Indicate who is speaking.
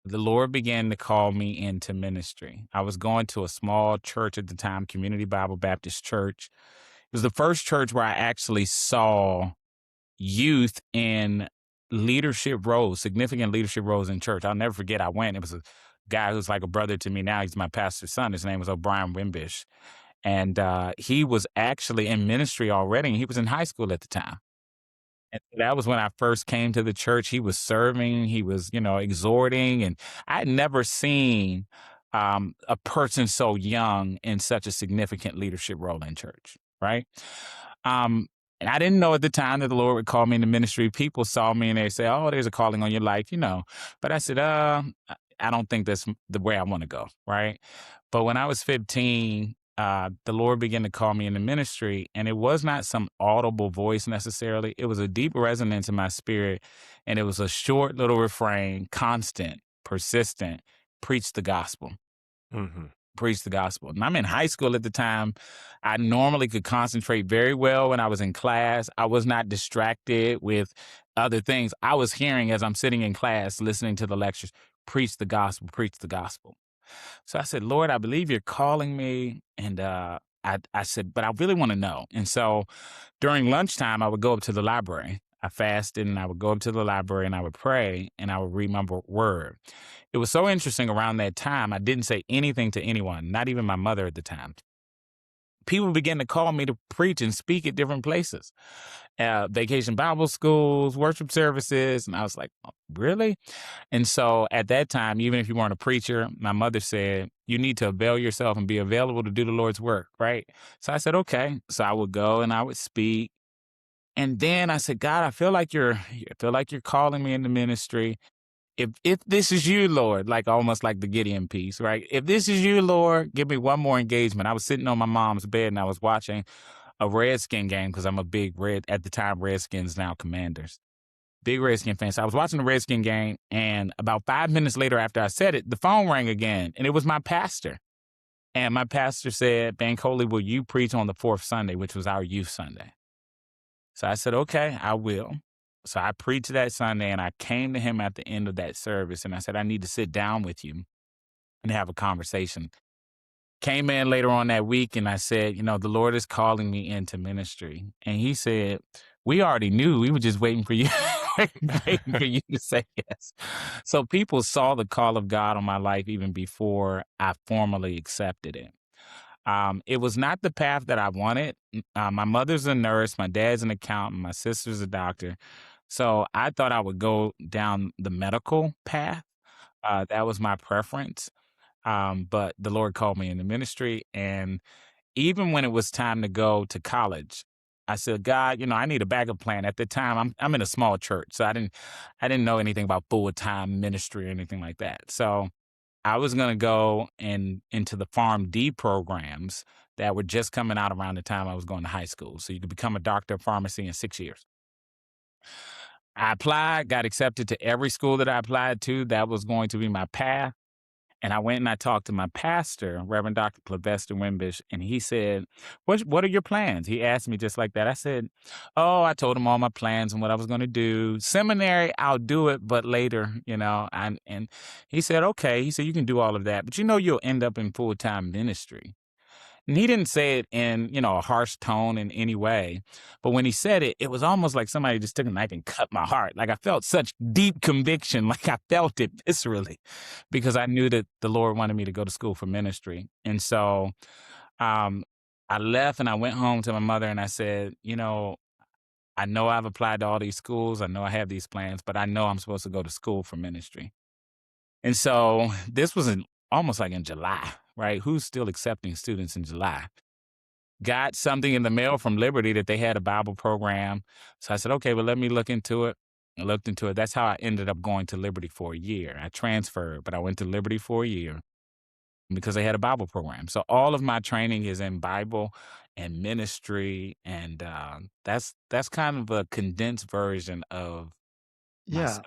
Speaker 1: the Lord began to call me into ministry. I was going to a small church at the time, Community Bible Baptist Church. It was the first church where I actually saw youth in leadership roles, significant leadership roles in church. I'll never forget. I went. It was a guy who's like a brother to me now. He's my pastor's son. His name was O'Brien Wimbish, and he was actually in ministry already. And he was in high school at the time. And that was when I first came to the church. He was serving, he was, exhorting, and I had never seen a person so young in such a significant leadership role in church, right? Um, and I didn't know at the time that the Lord would call me into ministry. People saw me and they say, "Oh, there's a calling on your life." But I said, I don't think that's the way I want to go, right? But when I was 15, the Lord began to call me into ministry, and it was not some audible voice necessarily. It was a deep resonance in my spirit, and it was a short little refrain, constant, persistent, preach the gospel,
Speaker 2: Mhm.
Speaker 1: preach the gospel. And I'm in high school at the time. I normally could concentrate very well when I was in class. I was not distracted with other things. I was hearing as I'm sitting in class, listening to the lectures, preach the gospel, preach the gospel. So I said, Lord, I believe you're calling me. And I said, but I really want to know. And so during lunchtime, I would go up to the library. I fasted and I would go up to the library and I would pray and I would read my word. It was so interesting around that time. I didn't say anything to anyone, not even my mother at the time. People began to call me to preach and speak at different places, vacation Bible schools, worship services. And I was like, "Oh, really?" And so at that time, even if you weren't a preacher, my mother said, you need to avail yourself and be available to do the Lord's work, right? So I said, okay. So I would go and I would speak. And then I said, God, I feel like you're calling me into ministry. If this is you, Lord, like almost like the Gideon piece, right? If this is you, Lord, give me one more engagement. I was sitting on my mom's bed and I was watching a Redskin game because I'm a big at the time, Redskins, now Commanders. Big Redskin fan. So I was watching the Redskin game, and about 5 minutes later after I said it, the phone rang again, and it was my pastor. And my pastor said, Bankole, will you preach on the fourth Sunday, which was our youth Sunday? So I said, okay, I will. So I preached that Sunday, and I came to him at the end of that service, and I said, I need to sit down with you and have a conversation. Came in later on that week, and I said, the Lord is calling me into ministry. And he said, we already knew. We were just waiting for you, waiting for you to say yes. So people saw the call of God on my life even before I formally accepted it. It was not the path that I wanted. My mother's a nurse, my dad's an accountant, my sister's a doctor. So I thought I would go down the medical path. That was my preference. But the Lord called me into ministry. And even when it was time to go to college, I said, God, I need a backup plan. At the time, I'm in a small church, so I didn't know anything about full time ministry or anything like that. So I was going to go into the PharmD programs that were just coming out around the time I was going to high school. So you could become a doctor of pharmacy in 6 years. I applied, got accepted to every school that I applied to. That was going to be my path. And I went and I talked to my pastor, Reverend Dr. Clavester Wimbish, and he said, what are your plans? He asked me just like that. I said, oh, I told him all my plans and what I was going to do. Seminary, I'll do it, but later. And he said, okay. He said, you can do all of that, but you'll end up in full-time ministry. And he didn't say it in, a harsh tone in any way. But when he said it, it was almost like somebody just took a knife and cut my heart. Like I felt such deep conviction, like I felt it viscerally because I knew that the Lord wanted me to go to school for ministry. And so um, I left and I went home to my mother and I said, I know I've applied to all these schools. I know I have these plans, but I know I'm supposed to go to school for ministry. And so this was almost like in July, right? Who's still accepting students in July? Got something in the mail from Liberty that they had a Bible program. So I said, okay, well, let me look into it. I looked into it. That's how I ended up going to Liberty for a year. I transferred, but I went to Liberty for a year because they had a Bible program. So all of my training is in Bible and ministry. And that's kind of a condensed version of
Speaker 2: Yeah.
Speaker 1: myself.